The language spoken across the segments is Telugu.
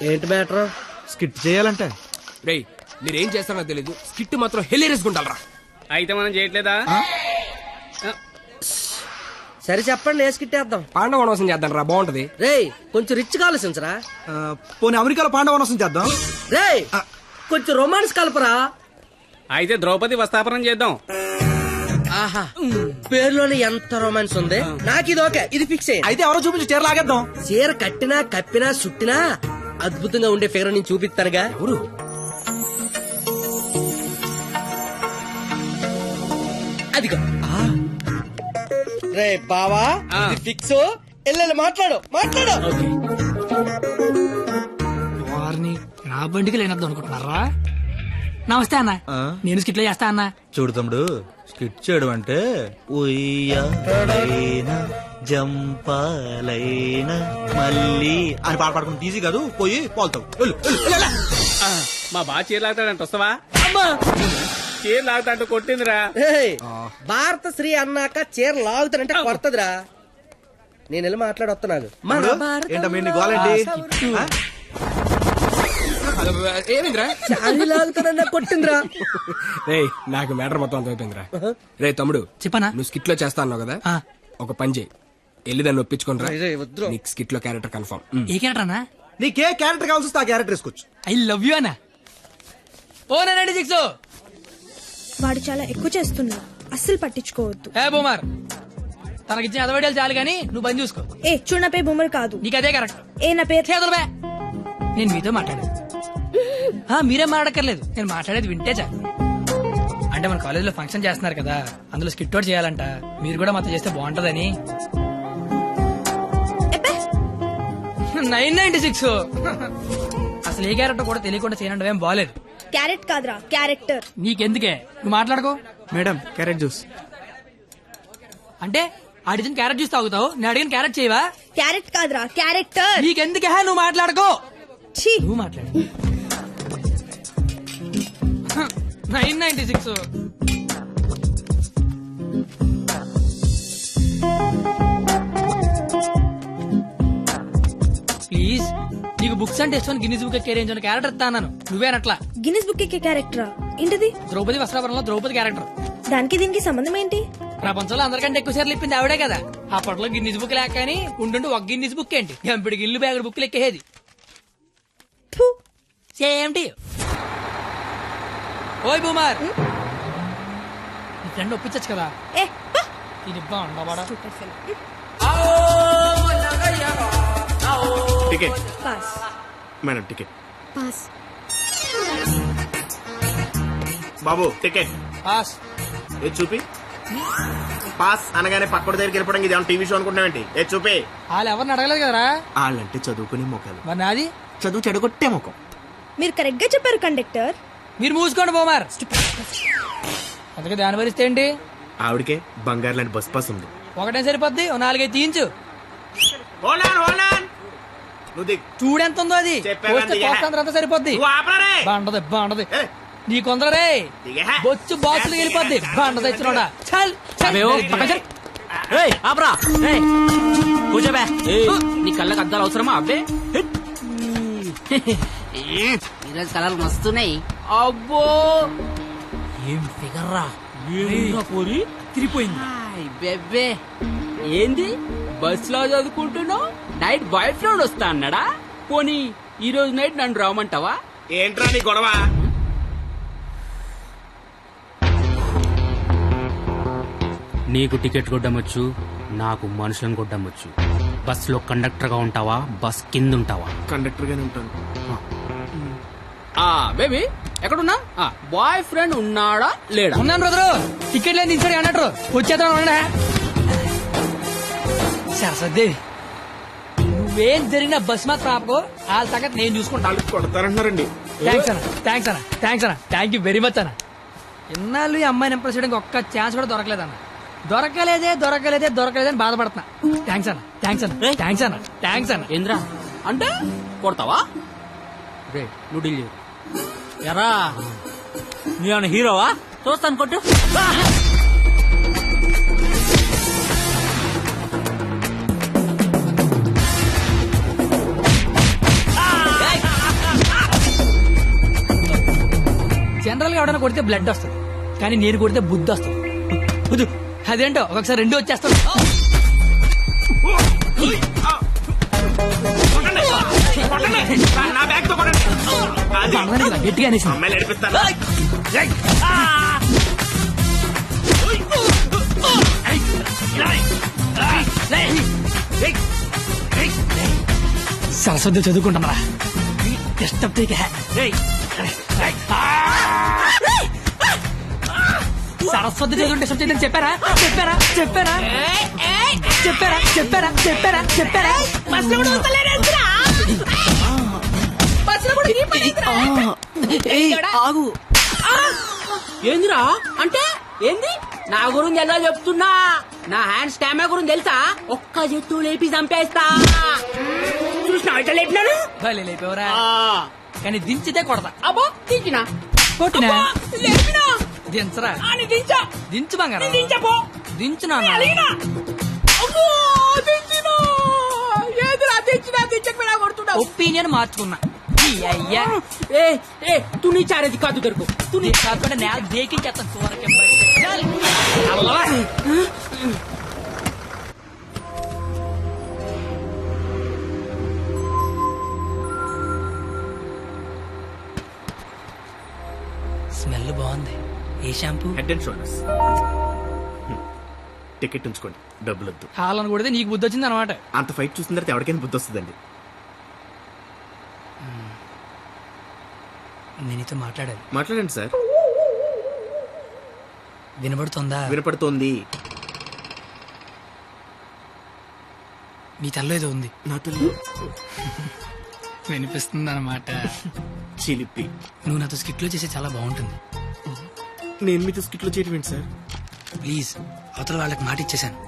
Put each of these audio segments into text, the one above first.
ఏంటి మ్యాటర్? స్కిట్ చేయాలంటే రేయ్ మీరేం చేస్తారో తెలీదు, స్కిట్ మాత్రం హిలేరియస్ గుంటాలరా. అయితే మనం చేయట్లేదా? సరే చెప్పండి, ఏ స్కిట్ వేద్దాం? పాండవ వనవాసం చేద్దాం రా, బాగుంటది. రేయ్ కొంచెం రిచ్ గా ఆలోచించరా. పోనీ అమెరికాలో పాండవనసం చేద్దాం. రేయ్ కొంచెం రొమాన్స్ కలపరా. అయితే ద్రౌపది వస్తాపనం చేద్దాం. ఆహా, పేరులోనే ఎంత రొమాన్స్ ఉంది. నాకు ఇది ఓకే, ఇది ఫిక్స్ అయ్యి. అయితే ఎవరో చూపించి చీర లాగేద్దాం. చీర కట్టినా కప్పినా సుట్టినా అద్భుతంగా ఉండే ఫిగర్ నేను చూపిస్తానుగా. ఎవరు? అదిగో. రే బావా, ఇది ఫిక్స్. ఎల్లెల్లి మాట్లాడు మాట్లాడు. వారిని నా బండికి లేనద్దు అనుకుంటున్నారా? నమస్తే అన్న, నేను స్కిట్లో చేస్తా అన్న. చూడు తమ్ముడు, స్కిట్ చేయడం అంటే ఉయ్యాలైనా జంపాలైనా మళ్ళీ అని పాట పాడుకుంటే ఈజీ కాదు. పోయి పోల్తావు. మా బాగా చీర లాగుతాడంట, వస్తావా? చీర లాగుతాంటూ కొట్టిందిరా. ఏయ్, భారత శ్రీ అన్నాక చీర లాగుతానంటే కొడతదిరా. నేను వెళ్ళి మాట్లాడొస్తున్నాను. ఏంటమ్మా ఇన్ని గోలండి? ఏమైందిరా? చాలి లాగుతానన్నా కొట్టిందిరా. రేయ్ నాకు మ్యాటర్ మొత్తం అంత అయిపోయిందిరా. రే తమ్ముడు, చెప్పనా? నువ్వు స్కిట్ లో చేస్తా అన్నావు కదా, ఆ. ఒక పని చేయి, వెళ్ళి దాన్ని ఒప్పించుకుంటా. రేయ్, వద్దురా. నీకు స్కిట్ లో క్యారెక్టర్ కన్ఫర్మ్. ఏ క్యారెక్టర్ అన్నా? నీకే క్యారెక్టర్ కావాల్సి వస్తే ఆ క్యారెక్టర్ వేసుకోవచ్చు. ఐ లవ్ యూ అన్నా. ఓ 96 వాడు చాలా ఎక్కువ చేస్తున్నా, అస్సలు పట్టించుకోవద్దు. ఏ బొమ్మర్, తనకిచ్చిన అదవడాలు చాలు గానీ నువ్వు పని చూసుకో. ఏ చూడు, నా పేరు బొమ్మలు కాదు. నీకు అదే కరెక్ట్. ఏ నా పేరు చేతులు బే. నేను మీతో మాట్లాడేది మీరేం మాట్లాడక్కర్లేదు, నేను మాట్లాడేది వింటే చాలు. అంటే మన కాలేజీలో ఫంక్షన్ చేస్తున్నారు కదా, అందులో స్కిట్ అవుట్ చేయాలంట. మీరు కూడా మాతో చేస్తే బాగుంటదని. 996 అసలు ఏ క్యారెక్టర్ కూడా తెలియకుండా చేయడం ఏం బాలేదు. క్యారెట్ కాదురా, క్యారెక్టర్. నీకెందుకే, నువ్వు మాట్లాడుకో. Madam carrot juice. అంటే అడిగిన క్యారెట్ జ్యూస్ తాగుతావు, నేను అడిగిన క్యారెట్ చేయవా? క్యారెట్ కాదురా, క్యారెక్టర్. నీకెందుకే, నువ్వు మాట్లాడుకో. ఛీ, నువ్వు మాట్లాడు. 996 ప్లీజ్. నీకు బుక్స్ అంటే ఇష్టం, గిన్నీస్ బుక్ రేంజ్ ఉన్న క్యారెక్టర్ ఇస్తాను. నువ్వేనట్లా గిన్నిస్ బుక్ ఎక్కే క్యారెక్టరా? ఏంటిది? ద్రౌపది వస్త్రాపురంలో ద్రౌపది క్యారెక్టర్. దానికి దీనికి సంబంధం ఏంటి? ప్రపంచంలో అందరికంటే ఎక్కువ సార్లు ఇప్పింది ఆవిడే కదా. అప్పట్లో గిన్నీస్ బుక్ లేక కానీ ఉంటుంటే ఒక గిన్నీస్ బుక్ ఏంటి, గంపిడి గిల్లు బ్యాగుడు బుక్లు ఎక్కేది. ఫు, సేమ్ టు యు. ఓయ్ బూమర్, నీ ఫ్రెండ్ ఒప్పించచ్చు కదా. ఏ పా. ఇది బాగుండవాడా? Stupid fellow. Ticket pass madam, ticket. Pass. బాబు టికెట్. పాస్. ఏ చూపి. పాస్ అనగానే పక్కడి దగ్గరికి వెళ్ళిపోవడం ఇది టీవీ షో అనుకుంటున్నావేంటి? ఏ చూపి. వాళ్ళు ఎవరిని అడగలేదు కదరా. వాళ్ళంటే చదువుకునే మొక్కలు, మరి నాది చదువు చెడగొట్టే ముఖం. మీరు కరెక్ట్ గా చెప్పారు కండక్టర్. మీరు మూసుకోండి బోమార్. అందుకే దాని భరిస్తే ఏంటి? ఆవిడకే బంగారు లాంటి బస్ పాస్ ఉంది. ఒకటే సరిపోద్ది, ఓ 4-5 తీయించు. నువ్వు దిగు. చూడెంత ఉందో అది. చెప్పాను పోస్తే దిగా. పోస్ట్ అంతా సరిపోద్ది. నువ్వు ఆపరా రే. బాగుంటది బాగుంటది. ఏ. నీ కొందరే దిగా. బొచ్చు బాక్సులు వెళ్ళిపోద్ది. బాగుంటది ఇచ్చినోడా. చల్ ఆపరా కూర్చోబే. నీ కళ్ళకి అద్దాలు అవసరమా అబ్బే? ఈరోజు కలర్ మస్తున్నాయి. అబ్బో ఏం ఫిగర్ రా. పోరి తిరిగిపోయింది. బెబ్బే ఏంది బస్ లో చదువుకుంటున్నావు? నైట్ బాయ్ ఫ్రెండ్ వస్తా అన్నాడా? పోనీ ఈ రోజు నైట్ నన్ను రామంటావా? ఏంట్రా నీ గొడవ? నీకు టికెట్ కొట్టమొచ్చు, నాకు మనుషులను కొట్టమొచ్చు. బస్ లో కండక్టర్ గా ఉంటావా, బస్ కింద ఉంటావా? కండక్టర్ గానే ఉంటాను. బేబీ ఎక్కడున్నా? బాయ్ ఫ్రెండ్ ఉన్నాడా లేడా? ఉన్నాను బ్రదరు. టికెట్ లేని దించాడు అన్నట్టు వచ్చేద్దాం. సరస్వదేవి, నువ్వేం జరిగిన బస్ మాత్రం ఆపకో. వాళ్ళ సంగతి నేను చూసుకుంటా. కొడతారంటున్నారండి. థ్యాంక్స్ అన్న, థ్యాంక్స్ అన్న, థ్యాంక్స్ అన్న, థ్యాంక్ యూ వెరీ మచ్ అన్న. ఇన్నాళ్ళు ఈ అమ్మాయిని ఇంప్రెస్ చేయడానికి ఒక్క ఛాన్స్ కూడా దొరకలేదన్న. దొరకలేదని బాధపడుతున్నా. థ్యాంక్స్ అన్న, థ్యాంక్స్ అన్న, థ్యాంక్స్ అన్న, థ్యాంక్స్ అన్న. ఏంద్రా అంటే కొడతావా? రే నువ్వు డీల్ చేయు. ఎరా నీ హీరోవా? చూస్తాను కొట్టు. గా ఎవడైనా కొడితే బ్లడ్ వస్తుంది, కానీ నేను కొడితే బుద్ధి వస్తుంది. అదేంటో ఒకసారి రెండు వచ్చేస్తాడు. నా బ్యాగ్ తో కొట్టండి. అది పడదానికి రా, గట్టిగా అనేసి. అమ్మాయిలు నడిపిస్తాను. సరస్వతి చదువుకుంటామరా. డిస్టర్బ్ సరస్వతి చదువుకుంటే డిస్టర్బ్ చేయదని చెప్పారా చెప్పారా చెప్పారా చెప్పారా చెప్పారా చెప్పారా చెప్పారా ఆగు. ఏందిరా అంటే ఏంది? నా గురించి ఎలా చెప్తున్నా? నా హ్యాండ్ స్టామా గురించి తెలుసా? ఒక్క చెట్టు లేపి చంపేస్తా. చూసినా ఇట్లా లేపినాను. భలే లేపేవరా, కానీ దించితే కొడతా. అబ్బో దించినా కొట్టినా లేపినా దించరా. అని దించా దించు బంగారం, దించపో దించు నాన్న. అబ్బో దించినా. ఏదిరా దించినా దించకపోయినా కొడుతున్నా. ఒపీనియన్ మార్చుకున్నా. ఈ అయ్యా ఏ ఏ తు నీ చారేది కాదు దొరుకు. తు నీ కాకుండా నేల దేకించేస్తాను చూడకే. స్మెల్ బాగుంది. ఏ shampoo? Head and shoulders. Ticket ఉంచుకోండి, డబ్బులు వద్దు. కావాలని కొడితే నీకు బుద్ధి వచ్చింది అనమాట. అంత ఫైట్ చూసిన తర్వాత ఎవరికైనా బుద్ధి వస్తుందండి. నేను నీతో మాట్లాడాలి. మాట్లాడండి సార్. వినబడుతుందా? వినపడుతోంది. నీ తల్లో ఏదో ఉంది. నా తల్లి వినిపిస్తుంది అనమాట. చిలిపి. నువ్వు నాతో స్కిట్లో చేసే చాలా బాగుంటుంది. నేను మీతో స్కిట్లో చేయటం ఏంటి సార్? ప్లీజ్, అవతల వాళ్ళకి మాట ఇచ్చేసాను,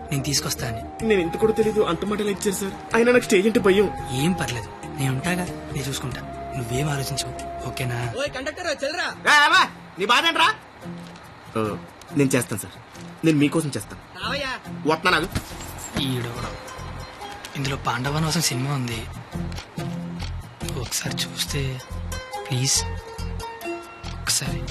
నేను తీసుకొస్తా అని. నేను ఎంత కూడా తెలీదు, అంత మాటలు ఇచ్చారు సార్. అయినా నాకు స్టేజ్ అంటే భయం. ఏం పర్లేదు, నేను ఉంటాగా, నేను చూసుకుంటా. నువ్వేం ఆలోచించు, ఓకేనా? కండక్టర్ చెల్లరా. నీ బాధ ఏంట్రా? నేను చేస్తాను సార్, నేను మీకోసం చేస్తాను. వస్తున్నాను. ఈడు ఇందులో పాండవనవసం సినిమా ఉంది, ఒకసారి చూస్తే ప్లీజ్. ఒకసారి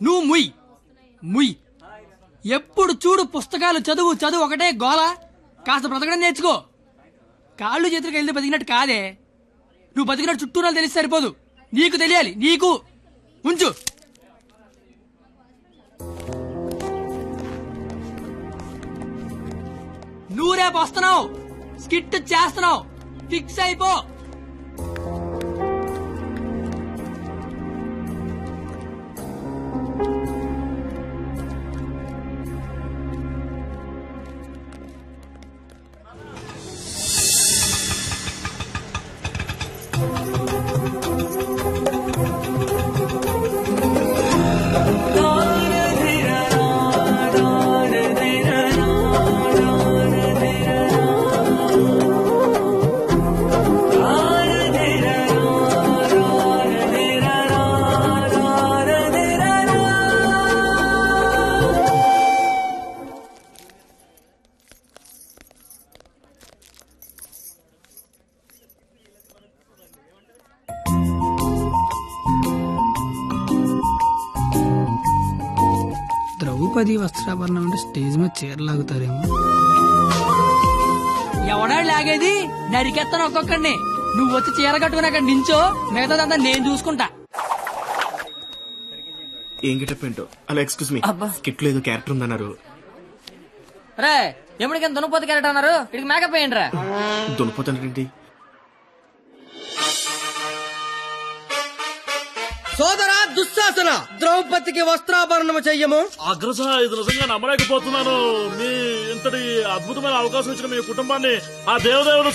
నువ్వు ముయ్ ఎప్పుడు చూడు పుస్తకాలు చదువు చదువు ఒకటే గోల. కాస్త బ్రతకడం నేర్చుకో. కాళ్ళు చేతులకు వెళ్తే బతికినట్టు కాదే. నువ్వు బతికినట్టు చుట్టూ తెలిసి సరిపోదు, నీకు తెలియాలి. నీకు ఉంచు. నువ్వు రేపు వస్తున్నావు, స్కిట్ చేస్తున్నావు, ఫిక్స్ అయిపో. ద్రౌపది వస్త్రాభరణం అంటే స్టేజ్ మీద చీరలాగుతారేమో. ఎవడా లాగేది? నరికెత్తాను ఒక్కొక్కడిని. నువ్వు వచ్చి చీర కట్టుకుని అక్కడ నించో, మిగతాదంతా నేను చూసుకుంటా. ఏం గెటప్ ఏంటో. అలా ఎక్స్క్యూజ్ మీ, స్కిట్ లో ఏదో క్యారెక్టర్ ఉందన్నారు. రే ఎప్పటికైనా దునపోతే క్యారెక్టర్ అన్నారు, ఇక్కడికి మేకప్ వేయండి రా. దునిపోతానండి. సోదరా దుశ్శాసన, ద్రౌపదికి వస్త్రాభరణము చెయ్యము. అగ్రస, ఇది నిజంగా నమ్మలేకపోతున్నాను. మీ ఇంతటి అద్భుతమైన అవకాశం ఇచ్చిన మీ కుటుంబాన్ని ఆ దేవదేవుడు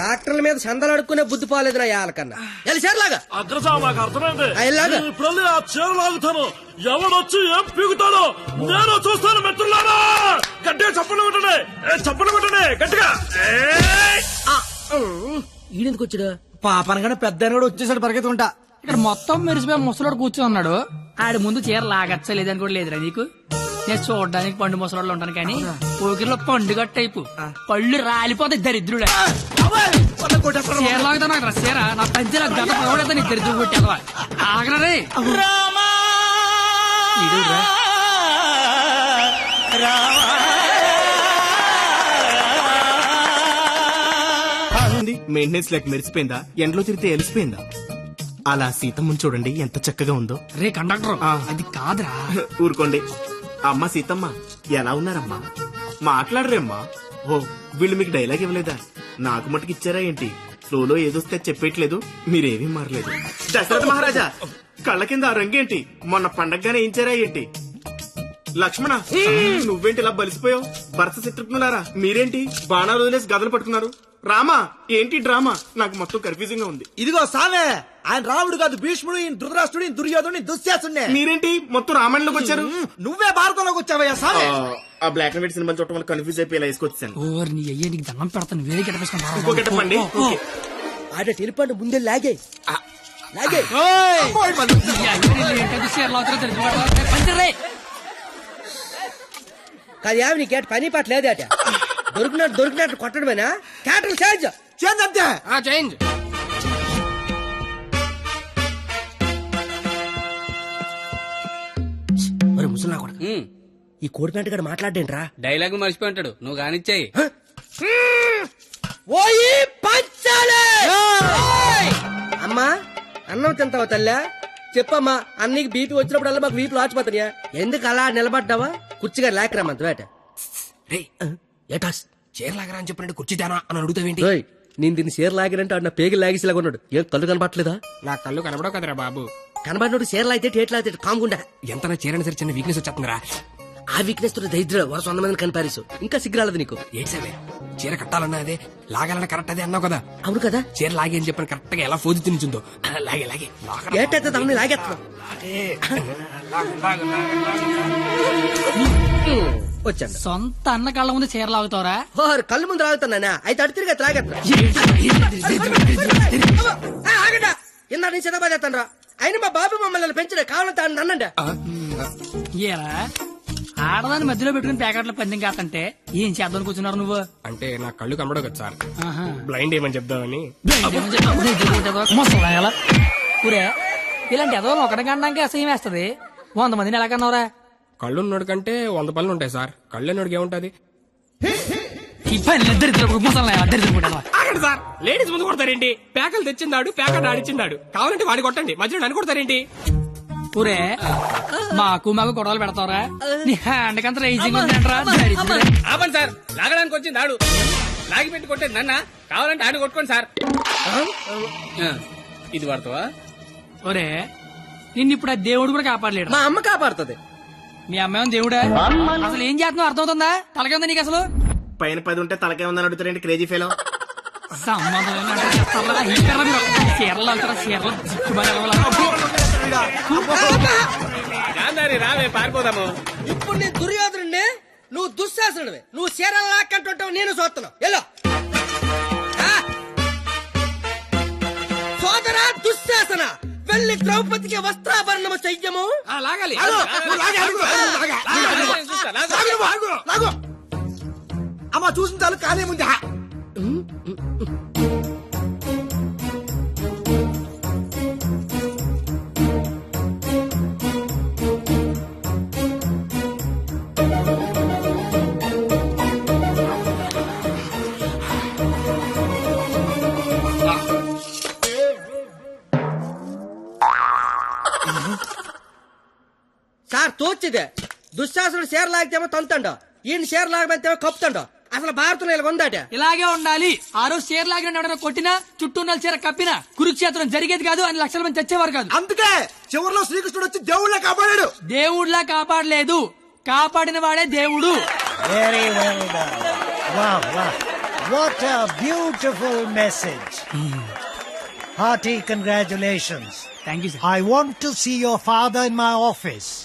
డాక్టర్ల మీద చందలు అడుక్కునే బుద్ధి పోలేదు నా యాలకన్నా. ఎలిసేర్లాగా అగ్రస, నాకు అర్థమైంది. అయ్యలాగా. నేను ఇప్పుడు ఆ చీర లాగుతాను. ఎవడొచ్చి ఏం పీకుతాడో నేను చూస్తాను. మిత్రులారా, గట్టిగా చప్పట్లు పెట్టండి, చప్పట్లు పెట్టండి గట్టిగా. ఈడెందుకు వచ్చాడు? పాపనగానే పెద్ద కూడా వచ్చేసాడు పరిగెత్తుకుంటా. ఇక్కడ మొత్తం మెరిసిపోయి ముసలోడు కూర్చొని ఉన్నాడు. ఆడి ముందు చీర లాగచ్చలేదని కూడా లేదురా నీకు. నేను చూడడానికి పండు ముసలోళ్ళు ఉంటాను కానీ పోకిరిలో పండుగ టైపు పళ్ళు రాలిపోతాయి దరిద్రుడే. చీరలాగుతా నాకు రసేరా నా పంచి నాకు గత పగడతా నీ దరిద్రుడు కొట్టేదవా ఆగరే. మెయింటెనెన్స్ లేక మెరిసిపోయిందా, ఎండలో తిరిగితే ఎలిసిపోయిందా? అలా సీతమ్మని చూడండి ఎంత చక్కగా ఉందో. రే కండక్టర్ అది కాదురా. ఊరుకోండి. అమ్మ సీతమ్మ ఎలా ఉన్నారమ్మా? మాట్లాడరేమ్మా? ఓ వీళ్ళు మీకు డైలాగ్ ఇవ్వలేదా? నాకు మటుకు ఇచ్చారా ఏంటి? ఫ్లోలో ఏదొస్తే చెప్పేయట్లేదు, మీరేమీ మారలేదు. దశరథ మహారాజా కళ్ళ కింద ఆ రంగేంటి? మొన్న పండగగానే ఏంచారా ఏంటి? లక్ష్మణ నువ్వేంటి ఇలా బలిసిపోయావు? భరత శత్రుఘ్నులారా మీరేంటి బాణాలు వదిలేసి గదలు పట్టుకున్నారు? రామా ఏంటి డ్రామా? నాకు మొత్తం కన్ఫ్యూజింగ్ గా ఉంది. ఇదిగో సామే, ఆయన రాముడు కాదు, భీష్ముడు, ఈయన ధృతరాష్ట్రుడు, ఈయన దుర్యోధనుడు, దుశ్శాసుడే. మీరేంటి మొత్తం రామాయణంలోకి వచ్చారు? నువ్వే భారతంలోకి వచ్చావయ్యా సామే. ఆ బ్లాక్ అండ్ వైట్ సినిమా చూడటం వల్ల కన్ఫ్యూజ్ అయిపోయి ఇలా వేసుకొచ్చాను. ఓర్ నీ అయ్యే నీకు దండం పెడతాను వేరే ఇంకో గెటప్పండి. ఆడ టెలిపండి ముందే లాగే లాగే. కాదు ఏమి నీ కేట పని పాట లేదట. దొరికినట్టు కొట్టడమేనా? క్యాటర్ చేంజ్ చేంజ్ అంతే. చేంజ్. ముసలా కొడుకు ఈ కోడి పెంట గడ మాట్లాడేంట్రా? డైలాగ్ మర్చిపోయి ఉంటాడు, నువ్వు కానిచ్చాయి. ఓయి పంచాలే. అమ్మా అన్నం తింటావా తల్లా? చెప్పమ్మా, అన్నీకి బీపీ వచ్చినప్పుడల్లా మాకు వీపులు ఆచిపోతాయా? ఎందుకు అలా నిలబడ్డావా? కుర్చీగా లేకరామంత వేట. ఏటాస్ చీర లాగరా అని చెప్పినట్టు కుర్చీదానా అని అడుగుతావేంటి? నేను దీన్ని చీర లాగినంటే అన్న పేగి లాగేసేలాగా ఉన్నాడు. ఏం కళ్ళు కనపట్లేదా? నా కళ్ళు కనబడవు కదరా బాబు. కనబడినోడు చీర లాగితే టేట్ లాగితే కాముకుండా. ఎంత నా చీరని సరే చిన్న వీక్నెస్ వచ్చేస్తుందిరా. ఆ వీక్నెస్ తో దరిద్ర వరుస 100 మందిని కనిపారేసు. ఇంకా సిగ్గురాలదు నీకు. ఏంటి సార్ చీర కట్టాలన్నా అదే, లాగాలన్నా కరెక్ట్ అదే అన్నావు కదా. అవును కదా. చీర లాగే అని చెప్పిన కరెక్ట్ గా ఎలా ఫోజు తినిచుందో లాగే లాగే ఏటైతే తమని లాగేస్తున్నావు. వచ్చాను. సొంత అన్న కళ్ళ ముందు చీర లాగుతావరా? కళ్ళు ముందు లాగుతున్నానా? అయితే అటు తిరిగి లాగేస్తున్నా. ఇందా నేను చిన్నబాదేస్తాను రా. అయినా మా బాబు మమ్మల్ని పెంచడే కావాలంటే నన్నండి. ఏరా ఆడదాన్ని మధ్యలో పెట్టుకుని ప్యాకెట్ల పందెం కాదంటే ఏం చేద్దాం కూర్చున్నారు నువ్వు? అంటే నా కళ్ళు కనబడవు కదా సార్, ఆహా. బ్లైండ్ ఏమని చెప్దామని. ఊరే ఇలాంటి ఎదవలు ఒకటి కనడానికి అసహ్యం వేస్తది. 100 మందిని ఎలా కన్నావురా? కళ్ళు ఉన్నోడు కంటే 100 పనులు ఉంటాయి సార్. కళ్ళు ఉన్నోడికి ఏముంటది? ఆగండి సార్, లేడీస్ ముందు కొడతారేంటి? ప్యాకలు తెచ్చిందాడు, ప్యాకెట్ ఆడిచ్చిందాడు. కావాలంటే వాడి కొట్టండి, మధ్యలో నన్ను కొడతారేంటి? ఊరే మాకు గొడవలు పెడతావరా? నీ హ్యాండ్ కంత రైజింగ్ ఆపండి సార్, లాగడానికి వచ్చింది ఆడు. లాగి పెట్టి కొట్టేది నన్న. కావాలంటే ఆడు కొట్టుకోండి సార్. ఇది వాడతావా? ఒరే నిన్ను ఇప్పుడు ఆ దేవుడు కూడా కాపాడలేడు. మా అమ్మ కాపాడుతుంది. మీ అమ్మాయి దేవుడా? అసలు ఏం చేస్తున్నావు అర్థమవుతుందా? తలకే ఉందా నీకు అసలు? పైన 10 ఉంటే తలకే ఉందని అడుగుతారేంటి క్రేజీ ఫెలో? సంబంధం గాంధారి రావే పారిపోదాము. ఇప్పుడు నీ దుర్యోధనుడిని, నువ్వు దుశ్శాసనుడివి. నువ్వు చీరలు లాక్కంటుంటావు, నేను చూస్తున్నావు. ఎల్లో సోదరా దుశ్శాసన, వెళ్ళి ద్రౌపదికి వస్త్రాభరణము చెయ్యము. లాగాలి. అమ్మ చూసిన చాలు కానీ ముందు. సార్ తోచిదే. దుశ్శాసనుడు చీర లాగితేమో తంతండో, ఈయన చీర లాగమంతేమో కప్పుతాండో. అసలు భారతంలో ఇలా ఉందాట. ఇలాగే ఉండాలి. ఆ రోజు చీర లాగిన ఎవడైనా కొట్టినా, చుట్టూ ఉన్న చీర కప్పినా కురుక్షేత్రం జరిగేది కాదు, అని లక్షల మంది చచ్చేవారు కాదు. అందుకే చివరిలో శ్రీకృష్ణుడు వచ్చి దేవుళ్ళ కాపాడాడు. దేవుళ్లా కాపాడలేదు, కాపాడిన వాడే దేవుడు. Very well done. Wow, wow. What a beautiful message. Hearty congratulations. Thank you, sir. I want to see your father in my office.